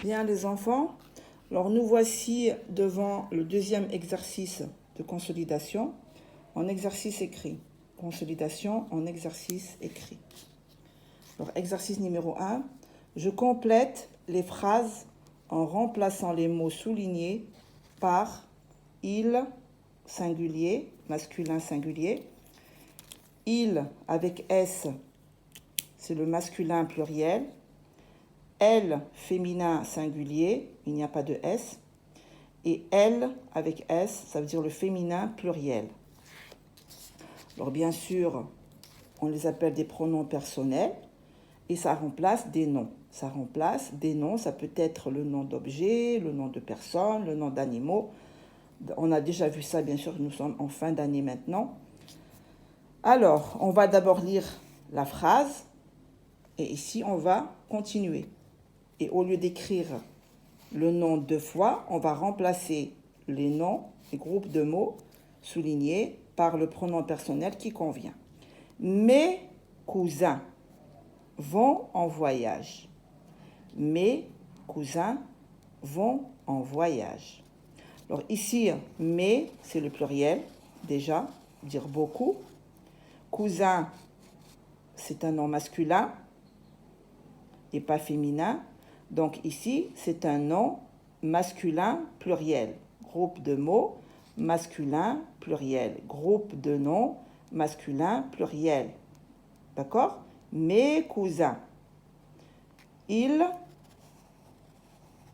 Bien les enfants, alors nous voici devant le deuxième exercice de consolidation en exercice écrit. Consolidation en exercice écrit. Alors exercice numéro 1, je complète les phrases en remplaçant les mots soulignés par il singulier, masculin singulier. Il avec S, c'est le masculin pluriel. Elle, féminin singulier, il n'y a pas de S. Et elle, avec S, ça veut dire le féminin pluriel. Alors bien sûr, on les appelle des pronoms personnels et ça remplace des noms. Ça remplace des noms, ça peut être le nom d'objet, le nom de personne, le nom d'animaux. On a déjà vu ça, bien sûr, nous sommes en fin d'année maintenant. Alors, on va d'abord lire la phrase et ici, on va continuer. Et au lieu d'écrire le nom deux fois, on va remplacer les noms, les groupes de mots soulignés par le pronom personnel qui convient. Mes cousins vont en voyage. Mes cousins vont en voyage. Alors ici, mes, c'est le pluriel, déjà, dire beaucoup. Cousin, c'est un nom masculin et pas féminin. Donc ici, c'est un nom masculin pluriel. Groupe de mots masculin pluriel. Groupe de noms masculin pluriel. D'accord? Mes cousins. Il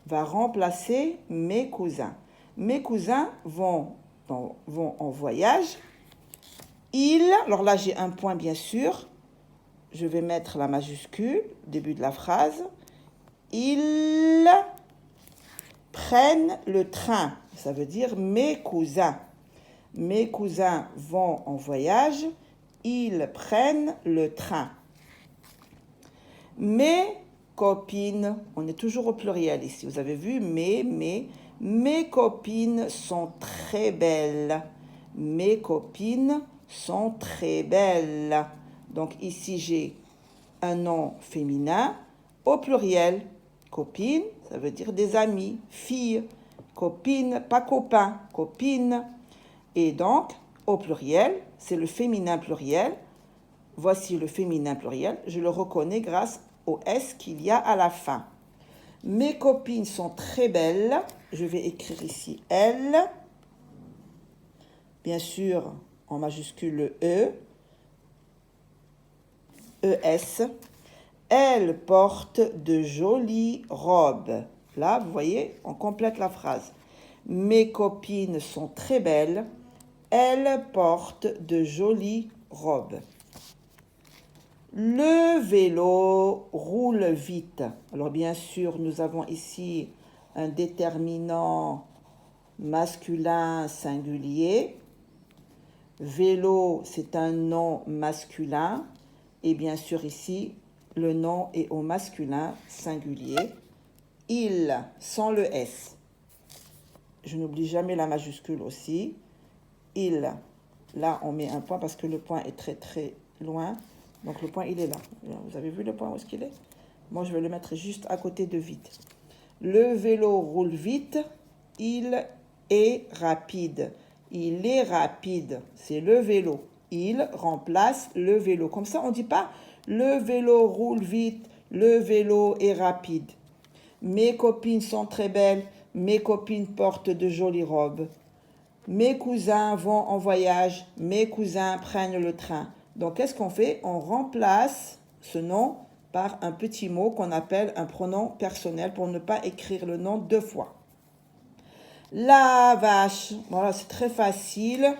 va remplacer mes cousins. Mes cousins vont en voyage. Ils, alors là j'ai un point bien sûr. Je vais mettre la majuscule, début de la phrase. Ils prennent le train. Ça veut dire mes cousins. Mes cousins vont en voyage. Ils prennent le train. Mes copines, on est toujours au pluriel ici. Vous avez vu, mes copines sont très belles. Mes copines sont très belles. Donc ici, j'ai un nom féminin au pluriel. Copine, ça veut dire des amis, filles. Copine, pas copain, copine. Et donc, au pluriel, c'est le féminin pluriel. Voici le féminin pluriel. Je le reconnais grâce au S qu'il y a à la fin. Mes copines sont très belles. Je vais écrire ici elles. Bien sûr, en majuscule le E. ES. Elles portent de jolies robes. Là, vous voyez, on complète la phrase. Mes copines sont très belles. Elles portent de jolies robes. Le vélo roule vite. Alors bien sûr, nous avons ici un déterminant masculin singulier. Vélo, c'est un nom masculin. Et bien sûr ici, le nom est au masculin singulier. Il, sans le S. Je n'oublie jamais la majuscule aussi. Il. Là, on met un point parce que le point est très très loin. Donc le point, il est là. Vous avez vu le point, où est-ce qu'il est? Moi, je vais le mettre juste à côté de vite. Le vélo roule vite. Il est rapide. Il est rapide. C'est le vélo. Il remplace le vélo. Comme ça, on ne dit pas le vélo roule vite, le vélo est rapide. Mes copines sont très belles. Mes copines portent de jolies robes. Mes cousins vont en voyage. Mes cousins prennent le train. Donc, qu'est-ce qu'on fait? On remplace ce nom par un petit mot qu'on appelle un pronom personnel pour ne pas écrire le nom deux fois. La vache. Voilà, c'est très facile.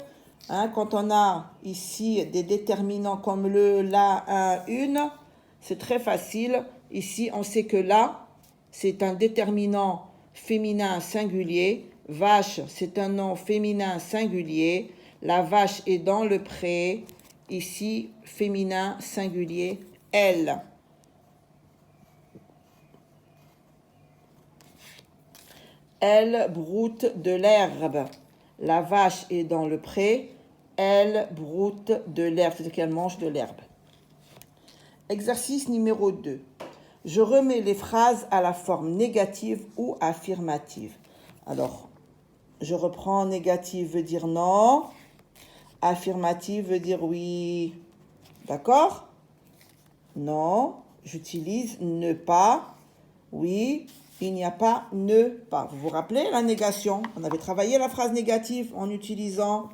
Hein, quand on a ici des déterminants comme le, la, un, une, c'est très facile. Ici, on sait que la, c'est un déterminant féminin singulier. Vache, c'est un nom féminin singulier. La vache est dans le pré. Ici, féminin singulier, elle. Elle broute de l'herbe. La vache est dans le pré. Elle broute de l'herbe, c'est-à-dire qu'elle mange de l'herbe. Exercice numéro 2. je remets les phrases à la forme négative ou affirmative. Alors, je reprends. Négative veut dire non. Affirmative veut dire oui. D'accord? Non. J'utilise ne pas. Oui. Il n'y a pas ne pas. Vous vous rappelez la négation? On avait travaillé la phrase négative en utilisant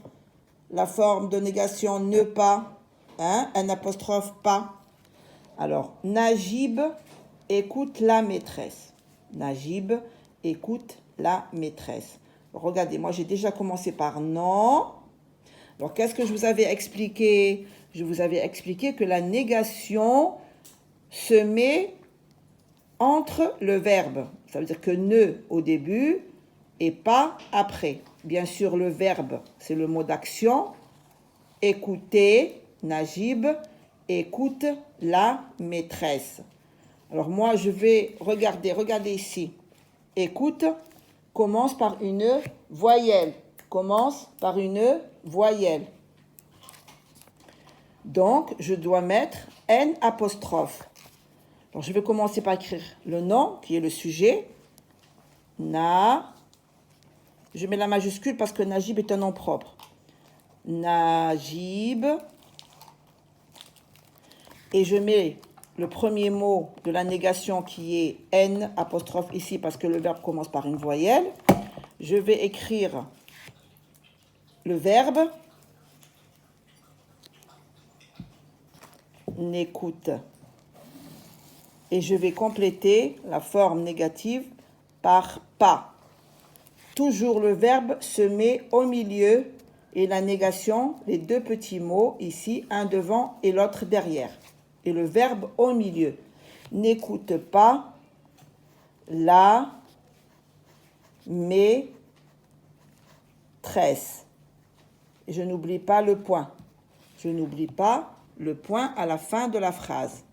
la forme de négation ne pas. Hein? Un apostrophe pas. Alors, Najib écoute la maîtresse. Najib écoute la maîtresse. Regardez, moi j'ai déjà commencé par non. Alors, qu'est-ce que je vous avais expliqué? Je vous avais expliqué que la négation se met entre le verbe. Ça veut dire que ne au début et pas après. Bien sûr, le verbe, c'est le mot d'action. Écouter, Najib écoute la maîtresse. Alors moi, je vais regardez ici. Écoute commence par une voyelle. Commence par une voyelle. Donc, je dois mettre N apostrophe. Alors, je vais commencer par écrire le nom, qui est le sujet. Na. Je mets la majuscule parce que Najib est un nom propre. Najib. Et je mets le premier mot de la négation qui est N apostrophe ici parce que le verbe commence par une voyelle. Je vais écrire le verbe n'écoute. Et je vais compléter la forme négative par pas. Toujours le verbe se met au milieu et la négation, les deux petits mots ici, un devant et l'autre derrière. Et le verbe au milieu. N'écoute pas la maîtresse. Et je n'oublie pas le point. Je n'oublie pas le point à la fin de la phrase.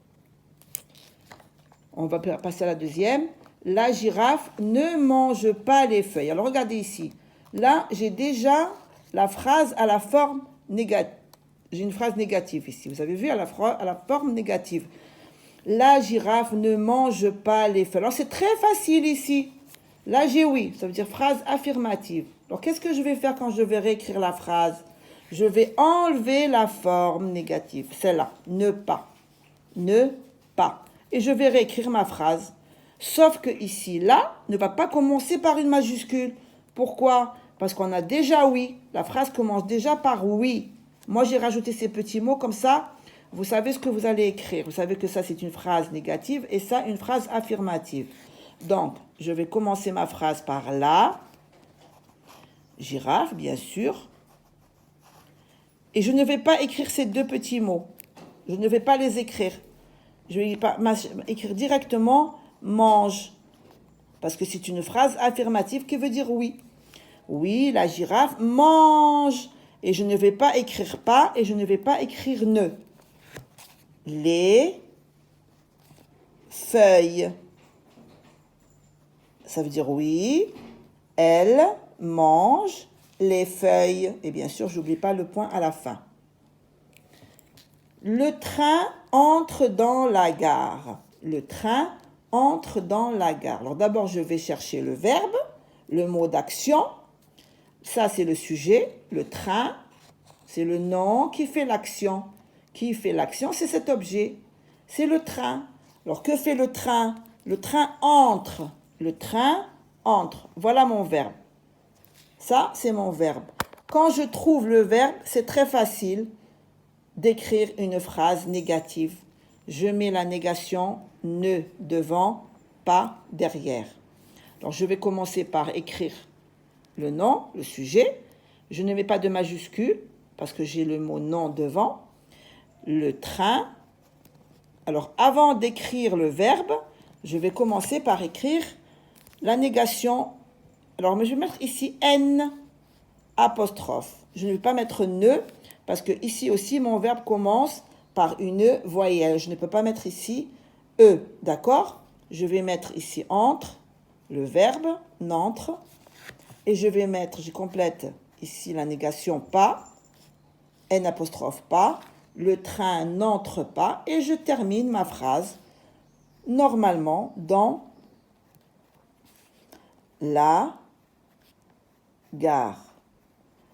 On va passer à la deuxième. La girafe ne mange pas les feuilles. Alors regardez ici. Là, j'ai déjà la phrase à la forme négative. J'ai une phrase négative ici. Vous avez vu à la forme négative. La girafe ne mange pas les feuilles. Alors c'est très facile ici. Là j'ai oui. Ça veut dire phrase affirmative. Alors qu'est-ce que je vais faire quand je vais réécrire la phrase? Je vais enlever la forme négative. Celle-là. Ne pas. Ne pas. Et je vais réécrire ma phrase. Sauf que ici, là, ne va pas commencer par une majuscule. Pourquoi? Parce qu'on a déjà oui. La phrase commence déjà par oui. Moi, j'ai rajouté ces petits mots comme ça. Vous savez ce que vous allez écrire. Vous savez que ça, c'est une phrase négative et ça, une phrase affirmative. Donc, je vais commencer ma phrase par la girafe, bien sûr. Et je ne vais pas écrire ces deux petits mots. Je ne vais pas les écrire. Je vais écrire directement mange. Parce que c'est une phrase affirmative qui veut dire oui. Oui, la girafe mange. Et je ne vais pas écrire pas et je ne vais pas écrire ne. Les feuilles. Ça veut dire oui. Elle mange les feuilles. Et bien sûr, j'oublie pas le point à la fin. Le train entre dans la gare. Le train entre dans la gare. Alors d'abord, je vais chercher le verbe, le mot d'action. Ça, c'est le sujet. Le train, c'est le nom qui fait l'action. Qui fait l'action, c'est cet objet. C'est le train. Alors, que fait le train? Le train entre. Le train entre. Voilà mon verbe. Ça, c'est mon verbe. Quand je trouve le verbe, c'est très facile d'écrire une phrase négative. Je mets la négation ne devant, pas derrière. Alors, je vais commencer par écrire le nom, le sujet. Je ne mets pas de majuscule parce que j'ai le mot non devant. Le train. Alors, avant d'écrire le verbe, je vais commencer par écrire la négation. Alors, je vais mettre ici N apostrophe. Je ne vais pas mettre ne parce que ici aussi, mon verbe commence par une voyelle. Je ne peux pas mettre ici E, d'accord? Je vais mettre ici entre, le verbe, n'entre. Et je vais mettre, je complète ici la négation pas, N apostrophe pas. Le train n'entre pas. Et je termine ma phrase normalement dans la gare.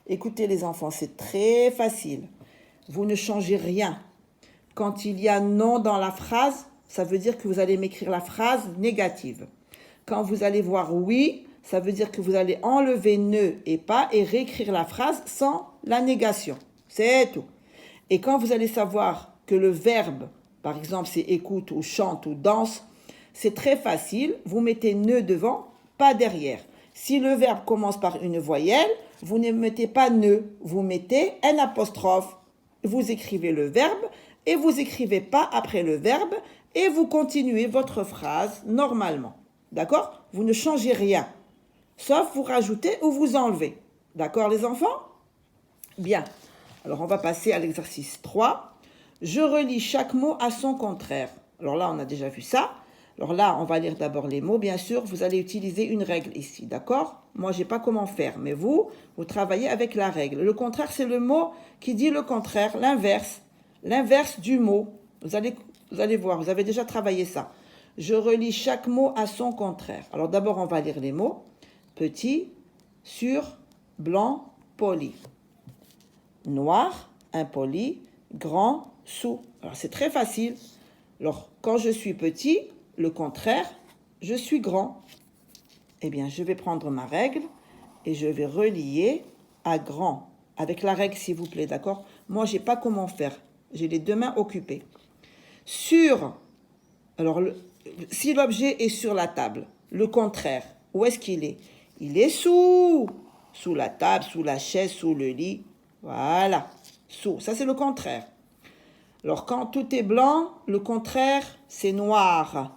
Écoutez les enfants, c'est très facile. Vous ne changez rien. Quand il y a non dans la phrase, ça veut dire que vous allez m'écrire la phrase négative. Quand vous allez voir oui, ça veut dire que vous allez enlever ne et pas et réécrire la phrase sans la négation. C'est tout. Et quand vous allez savoir que le verbe, par exemple, c'est écoute ou chante ou danse, c'est très facile. Vous mettez ne devant, pas derrière. Si le verbe commence par une voyelle, vous ne mettez pas ne, vous mettez un apostrophe. Vous écrivez le verbe et vous écrivez pas après le verbe et vous continuez votre phrase normalement. D'accord? Vous ne changez rien, sauf vous rajoutez ou vous enlevez. D'accord les enfants? Bien. Alors on va passer à l'exercice 3. Je relis chaque mot à son contraire. Alors là, on a déjà vu ça. Alors là, on va lire d'abord les mots. Bien sûr, vous allez utiliser une règle ici, d'accord? Moi, je n'ai pas comment faire, mais vous travaillez avec la règle. Le contraire, c'est le mot qui dit le contraire, l'inverse du mot. Vous allez voir, vous avez déjà travaillé ça. Je relis chaque mot à son contraire. Alors d'abord, on va lire les mots. Petit, sur, blanc, poli. Noir, impoli, grand, sous. Alors c'est très facile. Alors quand je suis petit, le contraire, je suis grand. Eh bien, je vais prendre ma règle et je vais relier à grand. Avec la règle, s'il vous plaît, d'accord? Moi, je n'ai pas comment faire. J'ai les deux mains occupées. Sur, alors si l'objet est sur la table, le contraire, où est-ce qu'il est? Il est sous la table, sous la chaise, sous le lit. Voilà, sous, ça c'est le contraire. Alors quand tout est blanc, le contraire c'est noir.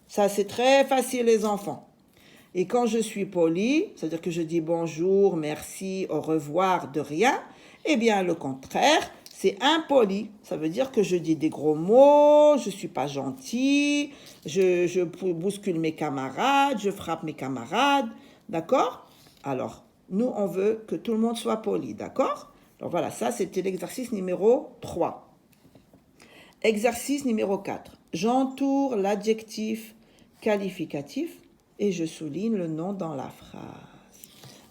Ça c'est très facile les enfants. Et quand je suis poli, c'est-à-dire que je dis bonjour, merci, au revoir, de rien, eh bien le contraire c'est impoli. Ça veut dire que je dis des gros mots, je ne suis pas gentil, je bouscule mes camarades, je frappe mes camarades, d'accord? Alors, nous, on veut que tout le monde soit poli, d'accord? Donc voilà, ça, c'était l'exercice numéro 3. Exercice numéro 4. J'entoure l'adjectif qualificatif et je souligne le nom dans la phrase.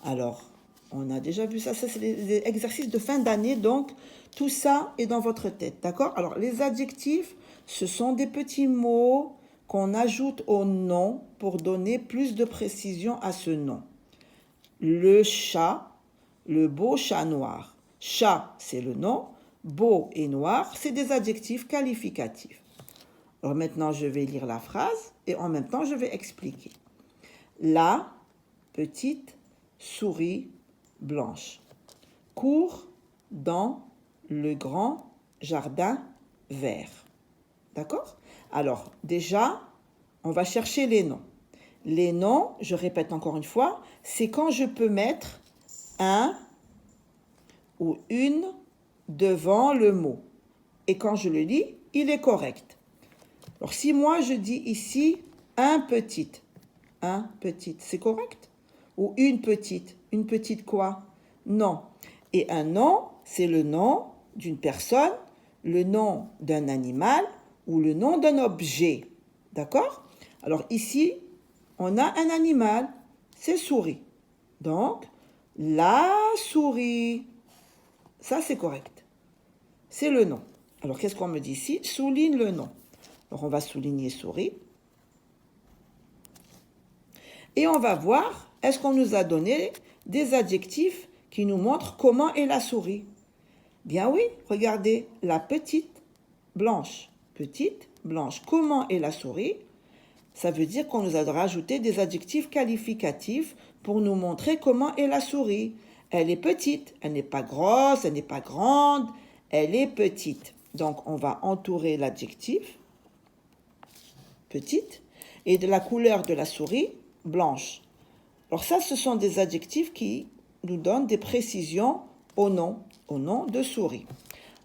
Alors, on a déjà vu ça, c'est des exercices de fin d'année, donc tout ça est dans votre tête, d'accord? Alors, les adjectifs, ce sont des petits mots qu'on ajoute au nom pour donner plus de précision à ce nom. Le chat, le beau chat noir. Chat, c'est le nom. Beau et noir, c'est des adjectifs qualificatifs. Alors maintenant, je vais lire la phrase et en même temps, je vais expliquer. La petite souris blanche court dans le grand jardin vert. D'accord? Alors, déjà, on va chercher les noms. Les noms, je répète encore une fois, c'est quand je peux mettre un ou une devant le mot. Et quand je le lis, il est correct. Alors, si moi je dis ici un petit, c'est correct? Ou une petite quoi? Non. Et un nom, c'est le nom d'une personne, le nom d'un animal ou le nom d'un objet. D'accord? Alors ici, on a un animal, c'est souris. Donc, la souris, ça c'est correct. C'est le nom. Alors, qu'est-ce qu'on me dit ici? Souligne le nom. Alors, on va souligner souris. Et on va voir, est-ce qu'on nous a donné des adjectifs qui nous montrent comment est la souris? Bien oui, regardez, la petite blanche. Petite blanche. Comment est la souris? Ça veut dire qu'on nous a rajouté des adjectifs qualificatifs pour nous montrer comment est la souris. Elle est petite, elle n'est pas grosse, elle n'est pas grande, elle est petite. Donc, on va entourer l'adjectif petite et de la couleur de la souris blanche. Alors ça, ce sont des adjectifs qui nous donnent des précisions au nom de souris.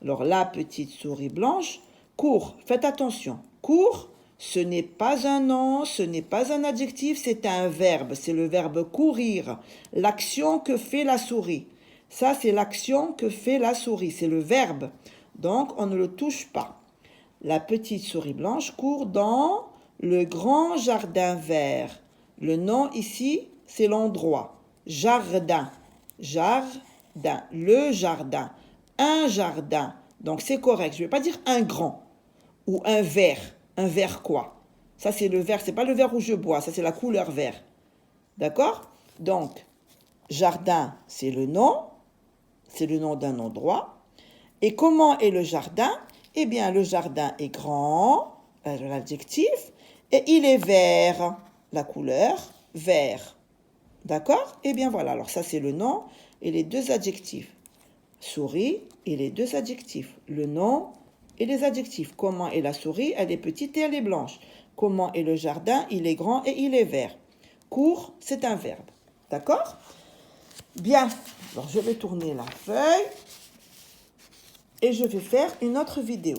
Alors, la petite souris blanche court. Faites attention. Court, ce n'est pas un nom, ce n'est pas un adjectif, c'est un verbe. C'est le verbe courir. L'action que fait la souris. Ça, c'est l'action que fait la souris. C'est le verbe. Donc, on ne le touche pas. La petite souris blanche court dans le grand jardin vert. Le nom ici, c'est l'endroit. Jardin. Jardin. Le jardin. Un jardin. Donc, c'est correct. Je ne vais pas dire un grand ou un vert. Un vert quoi? Ça, c'est le vert. Ce n'est pas le vert où je bois. Ça, c'est la couleur vert. D'accord? Donc, jardin, c'est le nom. C'est le nom d'un endroit. Et comment est le jardin? Eh bien, le jardin est grand, l'adjectif, et il est vert, la couleur vert. D'accord? Eh bien, voilà. Alors, ça, c'est le nom et les deux adjectifs. Souris et les deux adjectifs. Le nom et les adjectifs. Comment est la souris? Elle est petite et elle est blanche. Comment est le jardin? Il est grand et il est vert. Court, c'est un verbe. D'accord? Bien. Alors, je vais tourner la feuille et je vais faire une autre vidéo.